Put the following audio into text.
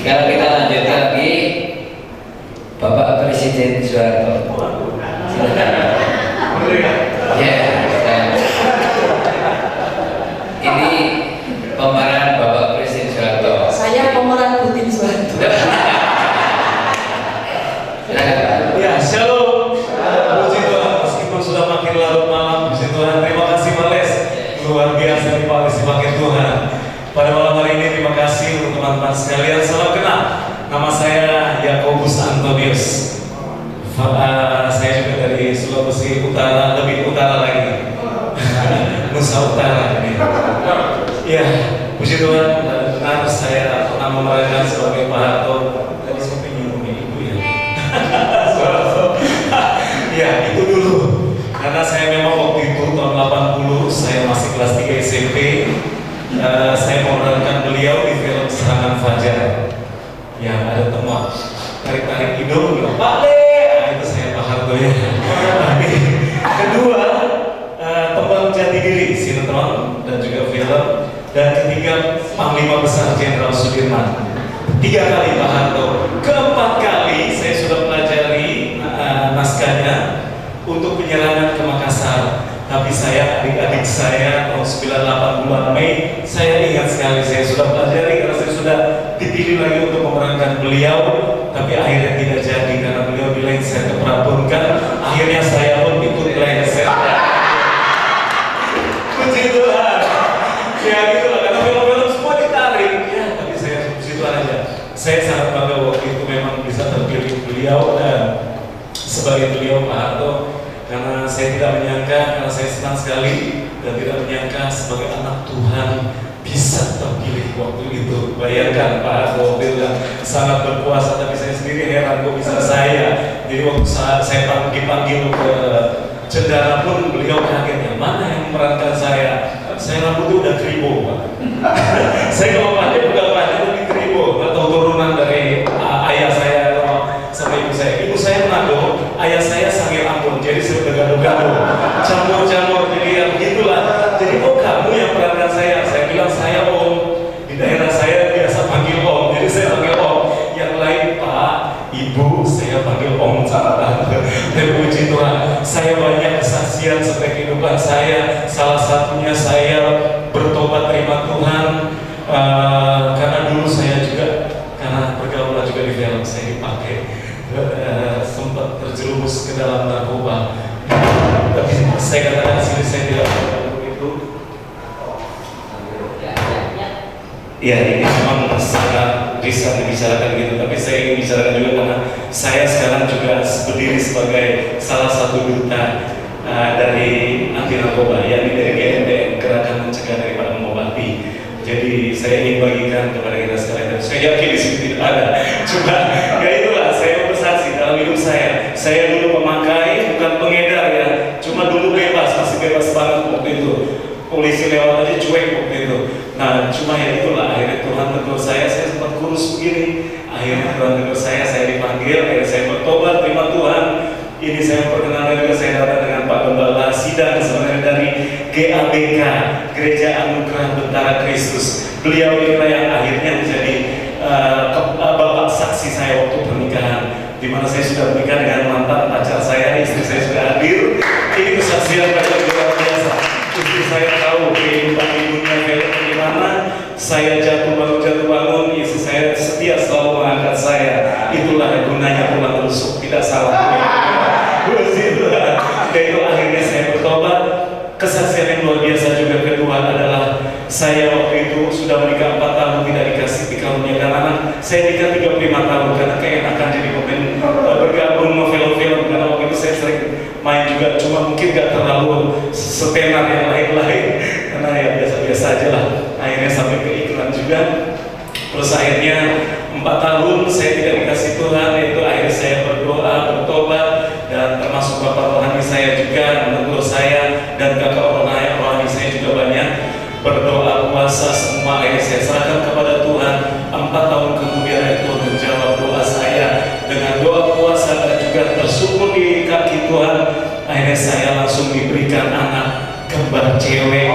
Sekarang kita lanjutkan lagi Bapak Presiden Soeharto. Ya, ini pemeran Bapak Presiden Soeharto. Saya pemeran Putin Soeharto. Ya, shalom. Puji Tuhan, meskipun sudah makin larut malam, puji Tuhan. Terima kasih Males, luar biasa dipakai Tuhan. Pada malam hari ini terima kasih untuk teman-teman sekalian. Salam kenal. Nama saya Yakobus Antonius. Saya juga dari Sulawesi Utara, lebih utara lagi. Nusa Utara ini. Ya, puji Tuhan. Benar saya pernah memerankan sebagai Pak Harto. Tadi sampai nyuruhnya ibu ya. Ya, itu dulu. Karena saya memang waktu itu tahun 80 saya masih kelas 3 SMP. Saya memerankan beliau di film Serangan Fajar. Ya, ada teman tarik-tarik hidung bilang, Pak Le, itu saya Pak Harto ya. Tapi kedua, teman jati diri, sinetron dan juga film. Dan ketiga, Panglima Besar Jenderal Sudirman. 3 kali Pak Harto. Keempat kali saya sudah pelajari naskahnya untuk penyerangan ke Makassar. Tapi saya, adik-adik saya tahun 98 bulan Mei, saya ingat sekali saya sudah pelajari karena saya sudah dipilih lagi untuk memerankan beliau. Tapi akhirnya tidak jadi karena beliau dilengsar ke Prabunkan. Akhirnya saya pun ikut lengser. Puji Tuhan. Ya gitulah, karena film-film semua ditarik. Ya, tapi saya puji Tuhan aja. Saya sangat bangga waktu itu memang bisa terpilih beliau dan sebagai beliau Pak Harto. Karena saya tidak menyangka, karena saya senang sekali dan tidak menyangka sebagai anak Tuhan bisa terpilih waktu itu. Bayangkan Pak Harto bilang sangat berkuasa, tapi saya sendiri heran kok bisa saya. Jadi waktu saya dipanggil ke Cendana pun beliau kagetnya, mana yang memerankan saya? Saya rambutnya udah kribo Pak. Saya kalau panjang bukan panjang tapi kribo, atau turunan dari ayah saya sama ibu saya. Ibu saya Manado, ayah saya Sangir Ambon, jadi saya udah gaduh-gaduh, campur-campur, jadi ya begitulah. Jadi oh kamu yang perankan saya bilang saya Om, di daerah saya biasa panggil Om, jadi saya panggil Om. Yang lain Pak, Ibu, saya panggil Om sama Tante. Dan puji Tuhan, saya banyak kesaksian sebagai kehidupan saya. Salah satunya saya bertobat terima Tuhan karena dulu saya juga karena pergaulan juga di film saya dipakai. Sempat terjerumus ke dalam narkoba. Tapi saya katakan sini saya tidak melakukan itu. Ya ini memang sangat bisa dibicarakan gitu. Tapi saya ingin bicarakan juga karena saya sekarang juga berdiri sebagai salah satu duta dari anti narkoba, yakni dari GMDN, Gerakan Mencegah Daripada Mengobati. Jadi saya ingin bagikan kepada kita sekalian. Saya yakin di sini tidak ada. Cuma ya itulah saya bersaksi dalam hidup saya. Saya dulu pemakai bukan pengedar ya. Cuma dulu bebas, masih bebas banget waktu itu. Polisi lewat aja cuek waktu itu. Nah cuma ya itulah akhirnya Tuhan tegur saya sempat kurus begini. Akhirnya Tuhan tegur saya dipanggil, akhirnya saya bertobat terima Tuhan. Ini saya perkenalkan juga saya datang dengan Pak Gembala Sidang sebenarnya dari GABK, Gereja Anugerah Bentara Kristus. Beliau inilah yang akhirnya menjadi bapak saksi saya waktu pernikahan, di mana saya sudah menikah dengan mantan pacar saya, istri saya sudah hadir. Ini kesaksian pada luar biasa. Istri saya tahu kehidupan ibunya kayak bagaimana. Saya jatuh bangun, istri saya setia selalu mengangkat saya. Itulah gunanya pulang rusuk, tidak salah. Dan itu akhirnya saya bertobat. Kesaksian yang luar biasa juga kedua adalah saya waktu itu sudah menikah 4 tahun tidak dikasih dikaruniakan anak. Saya nikah 35 tahun karena keenakan jadi pemain bergabung sama film-film, karena waktu itu saya sering main juga, cuma mungkin gak terlalu setenar yang lain-lain karena ya biasa-biasa aja lah. Akhirnya sampai ke iklan juga. Terus akhirnya 4 tahun saya tidak dikasih Tuhan, itu akhirnya saya berdoa, bertobat, dan termasuk bapak rohani saya juga menegur saya, dan kakak rohani saya juga banyak berdoa, puasa, semua akhirnya saya serahkan kepada Tuhan. 4 tahun kemudian Tuhan menjawab doa saya dengan doa puasa dan juga tersungkur di kaki Tuhan. Akhirnya saya langsung diberikan anak kembar cewek.